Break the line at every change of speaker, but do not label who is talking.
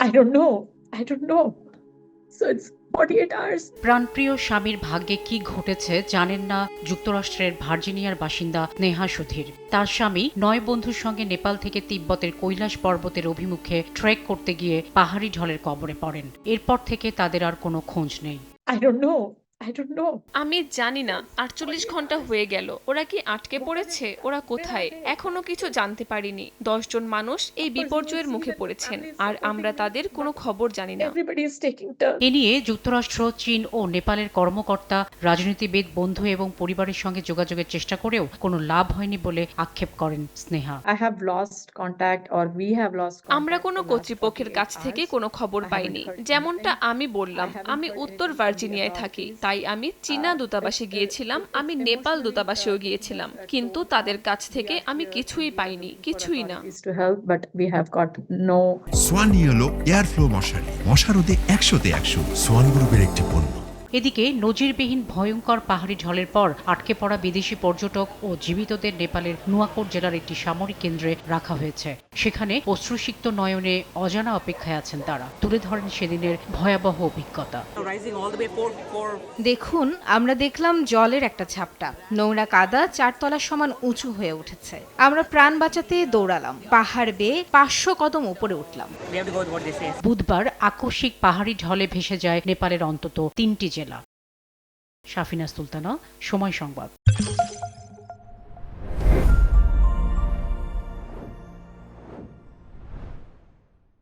I don't know. I don't know. So it's 48 hours.
প্রাণপ্রিয় স্বামীর ভাগ্যে কি ঘটেছে জানেন না যুক্তরাষ্ট্রের ভার্জিনিয়ার বাসিন্দা স্নেহা সুধীর। তার স্বামী ৯ বন্ধুর সঙ্গে নেপাল থেকে তিব্বতের কৈলাস পর্বতের অভিমুখে ট্রেক করতে গিয়ে পাহাড়ি ঢলের কবলে পড়েন। এরপর থেকে তাদের আর কোনো খোঁজ নেই।
I don't know. I don't know.
আমি জানি না ৪৮ ঘন্টা হয়ে গেল, ওরা কি আটকে পড়েছে, ওরা কোথায়, এখনো কিছু জানতে পারিনি। ১০ জন মানুষ এই বিপর্যয়ের মুখে পড়েছেন, আর আমরা তাদের কোনো খবর জানি না।
Everybody is taking turns.
এ নিয়ে যুক্তরাষ্ট্র, চীন ও নেপালের কর্মকর্তা, রাজনীতিবিদ, বন্ধু এবং পরিবারের সঙ্গে যোগাযোগের চেষ্টা করেও কোনো লাভ হয়নি বলে আক্ষেপ করেন Sneha.
I have lost contact, or we have lost contact.
আমরা কোনো
for last
কর্তৃপক্ষের
48
কাছ থেকে
hours.
কোনো খবর
I haven't
পাইনি।
heard
যেমনটা
anything.
আমি বললাম,
I haven't
আমি
heard
উত্তর
anything from the
ভার্জিনিয়ায় থাকি,
authorities.
তাই আমি চীনা দূতাবাসে গিয়েছিলাম, আমি নেপাল দূতাবাসেও গিয়েছিলাম, কিন্তু তাদের কাছ থেকে আমি কিছুই পাইনি, কিছুই না।
Authorities to help, but we have got no.
Swan yellow air flow মশারি, মশা রোধে ১০০-১০০। সোয়ান গ্রুপের একটি পণ্য।
এদিকে নজিরবিহীন ভয়ঙ্কর পাহাড়ি ঢলের পর আটকে পড়া বিদেশি পর্যটক ও জীবিতদের নেপালের নুয়াকোট জেলার একটি সামরিক কেন্দ্রে রাখা হয়েছে। সেখানে অশ্রুসিক্ত নয়নে অজানা অপেক্ষায় আছেন তারা। তুলে ধরেন সেদিনের ভয়াবহ অভিজ্ঞতা।
দেখুন, আমরা দেখলাম জলের একটা ঝাপটা, নোংরা কাদা ৪ তলা সমান উঁচু হয়ে উঠেছে। আমরা প্রাণ বাঁচাতে দৌড়ালাম, পাহাড় বেয়ে ৫০০ কদম উপরে উঠলাম।
বুধবার আকস্মিক পাহাড়ি ঢলে ভেসে যায় নেপালের অন্তত ৩টি জেলা। শাফিনা সুলতানা, সময় সংবাদ।